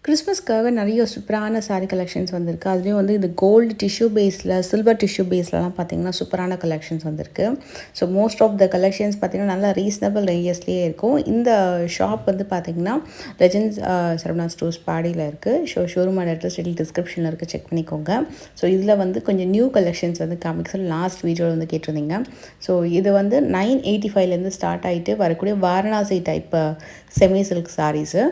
கிறிஸ்மஸ்க்காக நிறைய சூப்பரான சாரீ கலெக்ஷன்ஸ் வந்திருக்கு. அதுலேயும் வந்து இந்த கோல்டு டிஷ்யூ பேஸில், சில்வர் டிஷ்யூ பேஸ்லலாம் பார்த்தீங்கன்னா சூப்பரான கலெக்ஷன்ஸ் வந்திருக்கு. So most of the collections பார்த்தீங்கன்னா நல்லா ரீசனபிள் ரேஞ்சஸ்லேயே இருக்கும். இந்த ஷாப் வந்து பார்த்தீங்கன்னா லெஜெண்ட்ஸ் சரவணா ஸ்டோர்ஸ் பாடியில் இருக்குது. ஷோரூம் அட்ரஸ் டிஸ்கிரிப்ஷனில் இருக்குது, செக் பண்ணிக்கோங்க. ஸோ இதில் வந்து கொஞ்சம் நியூ கலெக்ஷன்ஸ் வந்து காமிக்க சொல்லி லாஸ்ட் வீடியோவில் வந்து கேட்டிருந்தீங்க. ஸோ இது வந்து 985லேருந்து ஸ்டார்ட் ஆகிட்டு வரக்கூடிய Varanasi type semi silk saris.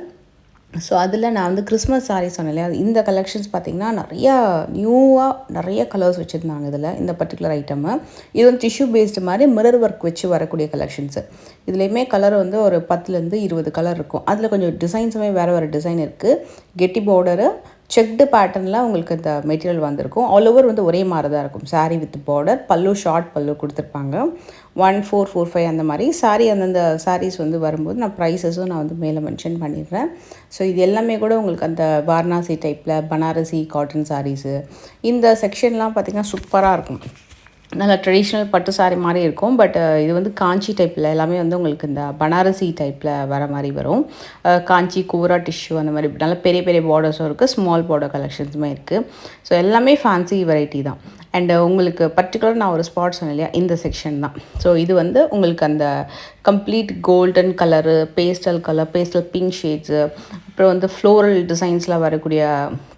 So அதில் நான் வந்து கிறிஸ்மஸ் சாரீ சொன்னேன் இல்லையா, இந்த கலெக்ஷன்ஸ் பார்த்திங்கன்னா நிறையா நியூவாக நிறைய கலர்ஸ் வச்சுருந்தாங்க. இந்த பர்டிகுலர் ஐட்டமு இது வந்து டிஷ்யூ பேஸ்டு மாதிரி மிரர் ஒர்க் வச்சு வரக்கூடிய கலெக்ஷன்ஸு. இதுலேயுமே கலர் வந்து ஒரு 10லேருந்து 20 கலர் இருக்கும். அதில் கொஞ்சம் டிசைன்ஸுமே வேறு டிசைன் இருக்குது. கெட்டி பார்டரு செக்டு பேட்டர்னில் உங்களுக்கு இந்த மெட்டீரியல் வந்திருக்கும். ஆல் ஓவர் வந்து ஒரே மாதிரி தான் இருக்கும். சாரீ வித் பார்டர், பல்லு ஷார்ட் பல்லு கொடுத்துருப்பாங்க. 1445 அந்த மாதிரி சாரீ. அந்தந்த சாரீஸ் வந்து வரும்போது நான் ப்ரைஸஸும் நான் வந்து மேலே மென்ஷன் பண்ணிடுறேன். ஸோ இது எல்லாமே கூட உங்களுக்கு அந்த வாரணாசி டைப்பில் பனாரசி காட்டன் சாரீஸு, இந்த செக்ஷன்லாம் பார்த்திங்கன்னா சூப்பராக இருக்கும். நல்லா ட்ரெடிஷ்னல் பட்டு சாரீ மாதிரி இருக்கும். பட் இது வந்து காஞ்சி டைப்பில் எல்லாமே வந்து உங்களுக்கு இந்த பனாரசி டைப்பில் வர மாதிரி வரும். காஞ்சி கூரா டிஷ்யூ அந்த மாதிரி நல்லா பெரிய பெரிய பார்டர்ஸும் இருக்குது, ஸ்மால் பார்டர் கலெக்ஷன்ஸுமே இருக்குது. ஸோ எல்லாமே ஃபேன்சி வெரைட்டி தான். அண்டு உங்களுக்கு பர்டிகுலர் நான் ஒரு ஸ்பாட் சொன்னேன் இல்லையா, இந்த செக்ஷன் தான். ஸோ இது வந்து உங்களுக்கு அந்த complete golden colour, pastel colour, pastel pink shades, அப்புறம் வந்து ஃப்ளோரல் டிசைன்ஸில் வரக்கூடிய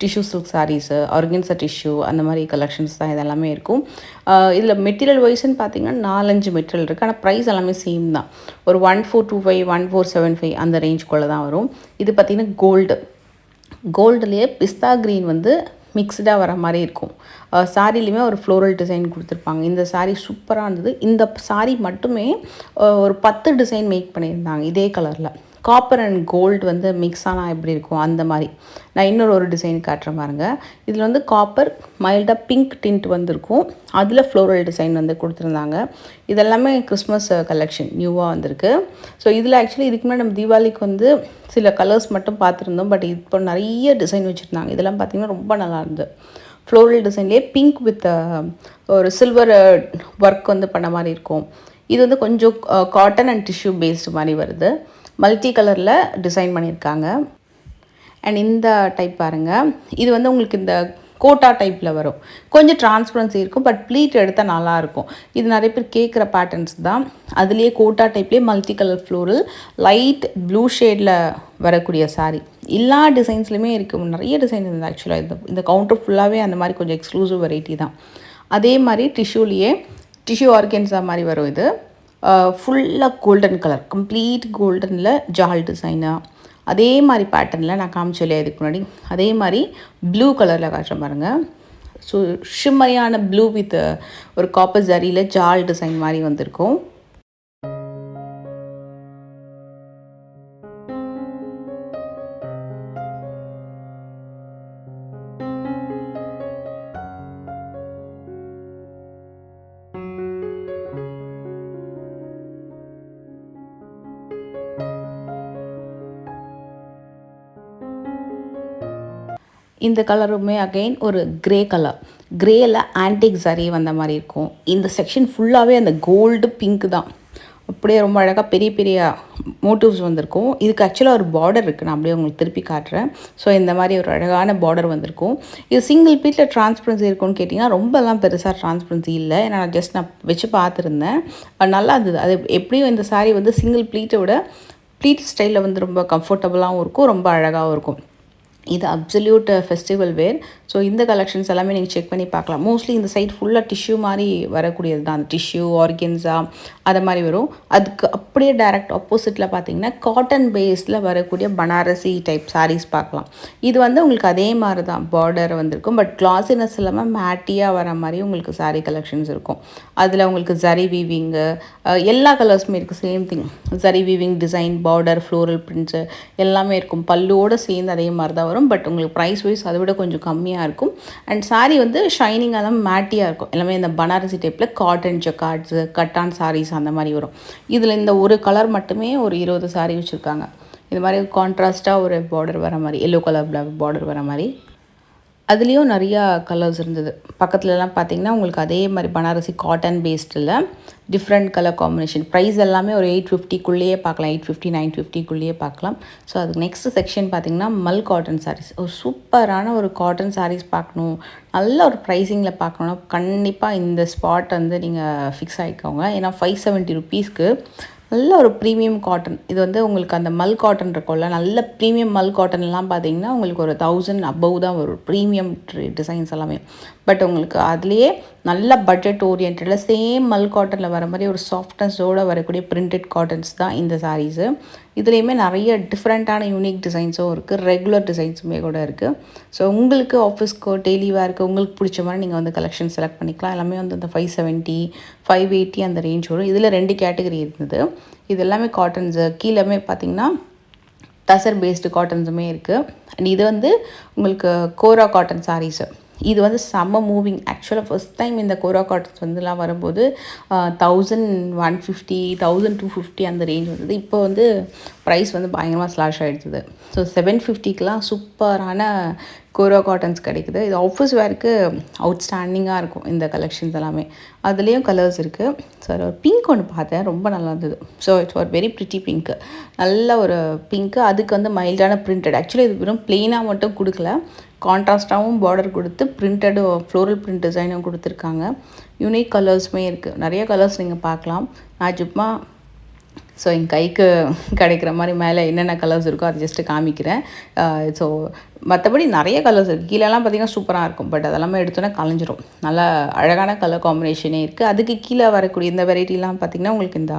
tissue silk saris, organza tissue அந்த மாதிரி கலெக்ஷன்ஸ் தான் இதெல்லாமே இருக்கும். இதில் மெட்டீரியல் வைஸ்ன்னு பார்த்தீங்கன்னா 4-5 மெட்டீரியல் இருக்குது. ஆனால் ப்ரைஸ் எல்லாமே சேம் தான். ஒரு 1425, 1475 அந்த ரேஞ்சுக்குள்ளே தான் வரும். இது பார்த்திங்கன்னா கோல்டுலேயே பிஸ்தா க்ரீன் வந்து மிக்ஸ்டாக வர மாதிரி இருக்கும். சாரிலையுமே ஒரு ஃப்ளோரல் டிசைன் கொடுத்துருப்பாங்க. இந்த சாரீ சூப்பராக இருந்தது. இந்த சாரீ மட்டுமே ஒரு 10 டிசைன் மேக் பண்ணியிருந்தாங்க இதே கலரில். காப்பர் அண்ட் கோல்டு வந்து மிக்ஸ் ஆனால் எப்படி இருக்கும் அந்த மாதிரி. நான் இன்னொரு டிசைன் காட்டுறேன் பாருங்க. இதில் வந்து காப்பர் மைல்டாக பிங்க் டிண்ட் வந்திருக்கும். அதில் ஃப்ளோரல் டிசைன் வந்து கொடுத்துருந்தாங்க. இதெல்லாமே கிறிஸ்மஸ் கலெக்ஷன் நியூவாக வந்திருக்கு. ஸோ இதில் ஆக்சுவலி இதுக்கு முன்னாடி நம்ம தீபாவளிக்கு வந்து சில கலர்ஸ் மட்டும் பார்த்துருந்தோம். பட் இப்போ நிறைய டிசைன் வச்சுருந்தாங்க. இதெல்லாம் பார்த்திங்கன்னா ரொம்ப நல்லா இருந்தது. ஃப்ளோரல் டிசைன்லேயே பிங்க் வித் ஒரு சில்வர் ஒர்க் வந்து பண்ண மாதிரி இருக்கும். இது வந்து கொஞ்சம் காட்டன் அண்ட் டிஷ்யூ பேஸ்டு மாதிரி வருது. மல்டி கலரில் டிசைன் பண்ணியிருக்காங்க. அண்ட் இந்த டைப் பாருங்கள். இது வந்து உங்களுக்கு இந்த கோட்டா டைப்பில் வரும். கொஞ்சம் டிரான்ஸ்பரன்சி இருக்கும். பட் ப்ளீட் எடுத்தால் நல்லாயிருக்கும். இது நிறைய பேர் கேட்குற பேட்டர்ன்ஸ் தான். அதுலேயே கோட்டா டைப்லேயே multi colour floral light blue ஷேடில் வரக்கூடிய சாரீ. எல்லா டிசைன்ஸ்லையுமே இருக்குது. நிறைய டிசைன் இருந்தது ஆக்சுவலாக. இந்த கவுண்டர் ஃபுல்லாகவே அந்த மாதிரி கொஞ்சம் எக்ஸ்க்ளூசிவ் வெரைட்டி தான். அதே மாதிரி டிஷ்யூ ஆர்கன்ஸா மாதிரி வரும். இது ஃபுல்லாக கோல்டன் கலர், கம்ப்ளீட் கோல்டனில் ஜால் டிசைனாக அதே மாதிரி பேட்டர்னில் நான் காமிச்சலையே இதுக்கு முன்னாடி. அதே மாதிரி ப்ளூ கலரில் காட்டுற பாருங்கள். ஸோ ஷிம்மரியான ப்ளூ வித் ஒரு காப்பர் ஜரியில் ஜால் டிசைன் மாதிரி வந்திருக்கும். இந்த கலருமே அகெயின் ஒரு கிரே கலர். கிரேயில் ஆன்டிக் சரி வந்த மாதிரி இருக்கும். இந்த செக்ஷன் ஃபுல்லாகவே அந்த கோல்டு பிங்க் தான். அப்படியே ரொம்ப அழகாக பெரிய பெரிய மோட்டிவ்ஸ் வந்திருக்கும். இதுக்கு ஆக்சுவலாக ஒரு பார்டர் இருக்குது. நான் அப்படியே உங்களுக்கு திருப்பி காட்டுறேன். ஸோ இந்த மாதிரி ஒரு அழகான பார்டர் வந்திருக்கும். இது சிங்கிள் பீட்டில் டிரான்ஸ்பரன்சி இருக்குன்னு கேட்டிங்கன்னா ரொம்பலாம் பெருசாக டிரான்ஸ்பரன்சி இல்லை. ஏன்னா நான் வச்சு பார்த்துருந்தேன். நல்லா இருந்தது. அது எப்படியும் இந்த சாரீ வந்து சிங்கிள் ப்ளீட்டை விட ப்ளீட் ஸ்டைலில் வந்து ரொம்ப கம்ஃபர்டபுளாகவும் இருக்கும், ரொம்ப அழகாகவும் இருக்கும். இது அப்சல்யூட் ஃபெஸ்டிவல் வேர். ஸோ இந்த கலெக்ஷன்ஸ் எல்லாமே நீங்கள் செக் பண்ணி பார்க்கலாம். மோஸ்ட்லி இந்த சைட் ஃபுல்லாக டிஷ்யூ மாதிரி வரக்கூடியது தான். அந்த டிஷ்யூ ஆர்கன்ஸா அதை மாதிரி வரும். அதுக்கு அப்படியே டைரக்ட் ஆப்போசிட்டில் பார்த்தீங்கன்னா காட்டன் பேஸில் வரக்கூடிய பனாரசி டைப் சாரீஸ் பார்க்கலாம். இது வந்து உங்களுக்கு அதே மாதிரி தான் பார்டர் வந்திருக்கும். பட் கிளாஸினஸ் இல்லாமல் மேட்டியாக வர மாதிரி உங்களுக்கு சாரீ கலெக்ஷன்ஸ் இருக்கும். அதில் உங்களுக்கு ஜரி வீவிங்கு எல்லா கலர்ஸுமே இருக்குது. Same thing, zari weaving design, border, floral prints எல்லாமே இருக்கும். பல்லுவோடு சேர்ந்து அதே மாதிரி தான் வரும். பட் உங்களுக்கு ப்ரைஸ் வைஸ் அதை விட கொஞ்சம் கம்மியாக இருக்கும். அண்ட் சாரீ வந்து ஷைனிங்காக தான் மேட்டியாக இருக்கும். எல்லாமே இந்த பனாரசி டைப்பில் காட்டன் ஜக்கார்ட்ஸு, கட்டான் சாரீஸ் அந்த மாதிரி வரும். இதில் இந்த ஒரு கலர் மட்டுமே ஒரு 20 சாரீ வச்சுருக்காங்க. இது மாதிரி கான்ட்ராஸ்ட்டாக ஒரு பார்டர் வர மாதிரி, எல்லோ கலர் பார்டர் வர மாதிரி. அதுலேயும் நிறையா கலர்ஸ் இருந்தது. பக்கத்துலலாம் பார்த்தீங்கன்னா உங்களுக்கு அதே மாதிரி பனாரசி காட்டன் பேஸ்டில் டிஃப்ரெண்ட் கலர் காம்பினேஷன். ப்ரைஸ் எல்லாமே ஒரு 850க்குள்ளேயே பார்க்கலாம், 850 950க்குள்ளேயே பார்க்கலாம். ஸோ அதுக்கு நெக்ஸ்ட் செக்ஷன் பார்த்திங்கன்னா மல் காட்டன் சாரீஸ். ஒரு சூப்பரான ஒரு காட்டன் சாரீஸ் பார்க்கணும், நல்ல ஒரு ப்ரைஸிங்கில் பார்க்கணுன்னா கண்டிப்பாக இந்த ஸ்பாட் வந்து நீங்கள் ஃபிக்ஸ் ஆகிக்கோங்க. ஏன்னா 570 ருபீஸ்க்கு நல்ல ஒரு ப்ரீமியம் காட்டன். இது வந்து உங்களுக்கு அந்த மல் காட்டன் இருக்கும்ல, நல்ல ப்ரீமியம் மல் காட்டன்லாம் பார்த்தீங்கன்னா உங்களுக்கு ஒரு 1000 அபவ் தான் வரும் ப்ரீமியம் டிசைன்ஸ் எல்லாமே. பட் உங்களுக்கு அதுலேயே நல்ல பட்ஜெட் ஓரியன்டில் சேம் மல் காட்டனில் வர மாதிரி ஒரு சாஃப்ட்னஸோடு வரக்கூடிய பிரிண்டட் காட்டன்ஸ் தான் இந்த சாரீஸு. இதுலேயுமே நிறைய டிஃப்ரெண்ட்டான யூனிக் டிசைன்ஸும் இருக்குது, ரெகுலர் டிசைன்ஸுமே கூட இருக்குது. ஸோ உங்களுக்கு ஆஃபீஸ்க்கோ டெய்லி வேர்க்கு உங்களுக்கு பிடிச்ச மாதிரி நீங்கள் வந்து கலெக்ஷன் செலக்ட் பண்ணிக்கலாம். எல்லாமே வந்து அந்த 570 580 அந்த ரேஞ்ச் வரும். இதில் 2 கேட்டகரி இருந்தது. இது எல்லாமே காட்டன்ஸு. கீழே பார்த்திங்கன்னா டசர் பேஸ்டு காட்டன்ஸுமே இருக்குது. அண்ட் இது வந்து உங்களுக்கு கோரா காட்டன் சாரீஸு. இது வந்து செம்ம மூவிங். ஆக்சுவலாக ஃபஸ்ட் டைம் இந்த கோரா காட்டன்ஸ் வந்துலாம் வரும்போது 1150 1250 அந்த ரேஞ்ச் வந்தது. இப்போ வந்து ப்ரைஸ் வந்து பயங்கரமாக ஸ்லாஷ் ஆகிடுது. ஸோ 750க்கெலாம் சூப்பரான கோரா காட்டன்ஸ் கிடைக்குது. இது ஆஃபீஸ் வேருக்கு அவுட்ஸ்டாண்டிங்காக இருக்கும் இந்த கலெக்ஷன்ஸ் எல்லாமே. அதுலேயும் கலர்ஸ் இருக்குது. ஸோ ஒரு பிங்க் ஒன்று பார்த்தேன், ரொம்ப நல்லா இருந்தது. ஸோ இட்ஸ் ஒரு வெரி ப்ரிட்டி பிங்க்கு, நல்ல ஒரு பிங்க்கு. அதுக்கு வந்து மைல்டான பிரிண்டட். ஆக்சுவலி இது வெறும் ப்ளெயினாக மட்டும் கொடுக்கல, கான்ட்ராஸ்டாகவும் பார்டர் கொடுத்து பிரிண்டடும் ஃப்ளோரல் பிரிண்ட் டிசைனும் கொடுத்துருக்காங்க. யூனிக் கலர்ஸுமே இருக்குது, நிறைய கலர்ஸ் நீங்கள் பார்க்கலாம். நான் சும்மா ஸோ என் கைக்கு கிடைக்கிற மாதிரி மேலே என்னென்ன கலர்ஸ் இருக்கோ அதை ஜஸ்ட்டு காமிக்கிறேன். ஸோ மற்றபடி நிறைய கலர்ஸ் இருக்குது. கீழெல்லாம் பார்த்திங்கன்னா சூப்பராக இருக்கும், பட் அதெல்லாமே எடுத்தோன்னே கலைஞ்சிரும். நல்லா அழகான கலர் காம்பினேஷனே இருக்குது. அதுக்கு கீழே வரக்கூடிய இந்த வெரைட்டிலாம் பார்த்திங்கன்னா உங்களுக்கு இந்த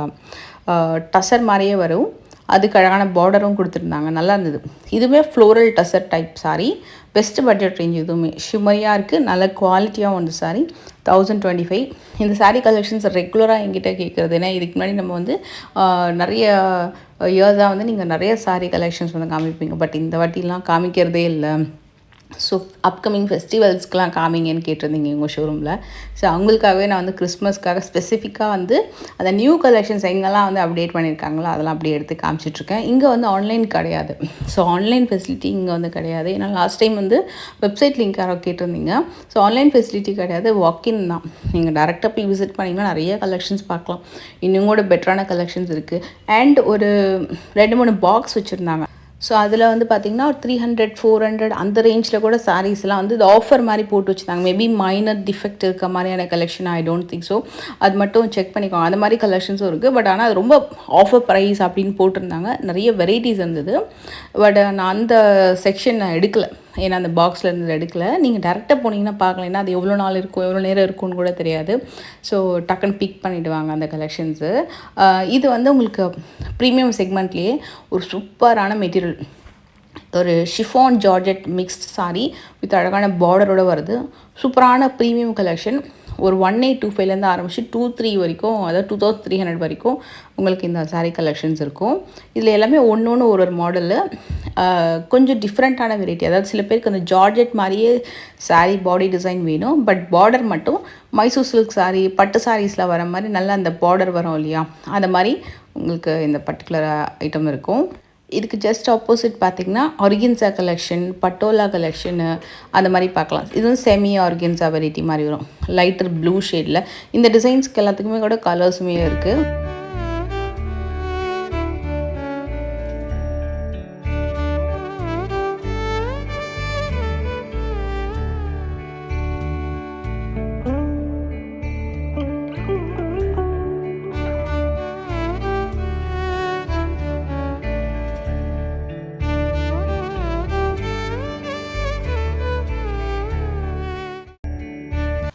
டசர் மாதிரியே வரும். அதுக்கு அழகான பார்டரும் கொடுத்துருந்தாங்க, நல்லா இருந்தது. இதுவுமே floral tussar type sari. Best budget range. இதுவுமே ஷிமரியாக இருக்குது, நல்ல குவாலிட்டியாக வந்து சாரீ. 1025. இந்த சாரீ கலெக்ஷன்ஸ் ரெகுலராக என்கிட்ட கேட்குறது. ஏன்னா இதுக்கு முன்னாடி நம்ம வந்து நிறைய இயர்ஸாக வந்து நீங்கள் நிறைய சாரீ கலெக்ஷன்ஸ் வந்து காமிப்பீங்க, பட் இந்த வாட்டிலாம் காமிக்கிறதே இல்லை. ஸோ அப்கமிங் ஃபெஸ்டிவல்ஸ்க்கெலாம் காமிங்கன்னு கேட்டிருந்தீங்க உங்கள் ஷோரூமில். ஸோ அவங்களுக்காகவே நான் வந்து கிறிஸ்மஸ்க்காக ஸ்பெசிஃபிக்காக வந்து அந்த நியூ கலெக்ஷன்ஸ் எங்கெல்லாம் வந்து அப்டேட் பண்ணியிருக்காங்களோ அதெல்லாம் அப்படியே எடுத்து காமிச்சிட்ருக்கேன். இங்கே வந்து ஆன்லைன் கிடையாது. ஸோ ஆன்லைன் ஃபெசிலிட்டி இங்கே வந்து கிடையாது. ஏன்னா லாஸ்ட் டைம் வந்து வெப்சைட் லிங்க் யாரோ கேட்டிருந்தீங்க. ஸோ ஆன்லைன் ஃபெசிலிட்டி கிடையாது, வாக்கின் தான். நீங்கள் டேரெக்டாக போய் விசிட் பண்ணிங்கன்னா நிறைய கலெக்ஷன்ஸ் பார்க்கலாம். இன்னும் கூட பெட்டரான கலெக்ஷன்ஸ் இருக்குது. அண்ட் ஒரு 2-3 பாக்ஸ் வச்சுருந்தாங்க. ஸோ அதில் வந்து பார்த்திங்கன்னா ஒரு 300 400 அந்த ரேஞ்சில் கூட சாரீஸ்லாம் வந்து இது ஆஃபர் மாதிரி போட்டு வச்சுருந்தாங்க. மேபி மைனர் டிஃபெக்ட் இருக்க மாதிரியான collection I don't think so. அது மட்டும் செக் பண்ணிக்கோங்க. அந்த மாதிரி கலெக்ஷன்ஸும் இருக்குது. பட் ஆனால் அது ரொம்ப ஆஃபர் ப்ரைஸ் அப்படின்னு போட்டிருந்தாங்க. நிறைய வெரைட்டிஸ் இருந்தது. பட் நான் அந்த செக்ஷன் நான் எடுக்கலை, ஏன்னா அந்த பாக்ஸில் இருந்தது எடுக்கலை. நீங்கள் டேரெக்டாக போனீங்கன்னா பார்க்கலாம், ஏன்னா அது எவ்வளோ நாள் இருக்கும் எவ்வளோ நேரம் இருக்கும்னு கூட தெரியாது. ஸோ டக்குன்னு பிக் பண்ணிவிடுவாங்க அந்த கலெக்ஷன்ஸு. இது வந்து உங்களுக்கு ப்ரீமியம் செக்மெண்ட்லேயே ஒரு சூப்பரான மெட்டீரியல், ஒரு chiffon georgette mixed sari with அழகான பார்டரோடு வருது. சூப்பரான ப்ரீமியம் கலெக்ஷன். ஒரு 1825லேருந்து ஆரம்பித்து 23 வரைக்கும், அதாவது 2300 வரைக்கும் உங்களுக்கு இந்த சாரீ கலெக்ஷன்ஸ் இருக்கும். இதில் எல்லாமே ஒன்று ஒரு மாடலு, கொஞ்சம் டிஃப்ரெண்ட்டான வெரைட்டி. அதாவது சில பேருக்கு அந்த ஜார்ஜெட் மாதிரியே சாரீ பாடி டிசைன் வேணும், பட் பார்டர் மட்டும் மைசூர் சில்க் சாரீ பட்டு சாரீஸில் வர மாதிரி நல்லா அந்த பார்டர் வரும் இல்லையா, அந்த மாதிரி உங்களுக்கு இந்த பர்டிகுலர் ஐட்டம் இருக்கும். இதுக்கு ஜஸ்ட் ஆப்போசிட் பார்த்திங்கன்னா ஆர்கென்ஸா கலெக்ஷன், பட்டோலா கலெக்ஷனு அந்த மாதிரி பார்க்கலாம். இது வந்து செமி ஆர்கென்ஸா வெரைட்டி மாதிரி வரும், லைட்டர் ப்ளூ ஷேடில். இந்த டிசைன்ஸ்க்கு எல்லாத்துக்குமே கூட கலர்ஸுமே இருக்குது.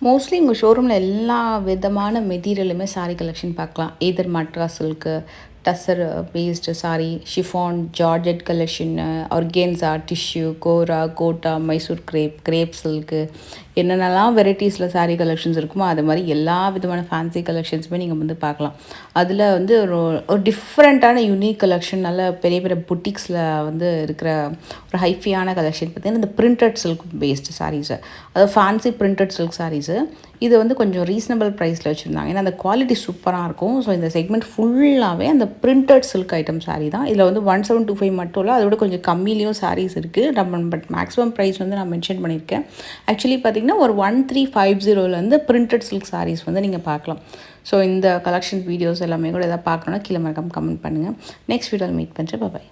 மோஸ்ட்லி உங்கள் ஷோரூமில் எல்லா விதமான மெட்டீரியலுமே சாரீ கலெக்ஷன் பார்க்கலாம். எதர் மட்ரா silk, tussar based sari, chiffon, georgette கலெக்ஷன்னு, organza, tissue, kora, kota, Mysore crepe silk, என்னென்னலாம் வெரைட்டிஸில் சாரீ கலெக்ஷன்ஸ் இருக்குமோ அது மாதிரி எல்லா விதமான ஃபேன்சி கலெக்ஷன்ஸுமே நீங்கள் வந்து பார்க்கலாம். அதில் வந்து ஒரு டிஃப்ரெண்ட்டான யூனிக் கலெக்ஷன், நல்ல பெரிய பெரிய புட்டிக்ஸில் வந்து இருக்கிற ஒரு ஹைஃபியான கலெக்ஷன் பார்த்திங்கன்னா இந்த பிரிண்டட் சில்க் பேஸ்டு சாரீஸு, அதாவது ஃபேன்சி பிரிண்டட் சில்க் சாரீஸு. இது வந்து கொஞ்சம் ரீசனபிள் ப்ரைஸில் வச்சுருந்தாங்க, ஏன்னா அந்த குவாலிட்டி சூப்பராக இருக்கும். ஸோ இந்த செக்மெண்ட் ஃபுல்லாகவே அந்த பிரிண்டட் சில்க் ஐட்டம் சாரீ தான். இதில் வந்து 1725 மட்டும் இல்லை, அதோட கொஞ்சம் கம்மியிலையும் சாரீஸ் இருக்குது. பட் மேக்ஸிமம் ப்ரைஸ் வந்து நான் மென்ஷன் பண்ணியிருக்கேன். ஆக்சுவலி பார்த்திங்கன்னா ஒரு 1350 பிரிண்டட் சில்க் சாரீஸ் வந்து நீங்கள் பார்க்கலாம். ஸோ இந்த கலெக்ஷன் வீடியோஸ் எல்லாமே கூட எதாவது பார்க்கணுன்னா கீழே மறக்காம கமெண்ட் பண்ணுங்கள். நெக்ஸ்ட் வீடியோவில் மீட் பண்ணுறேன். பாய்.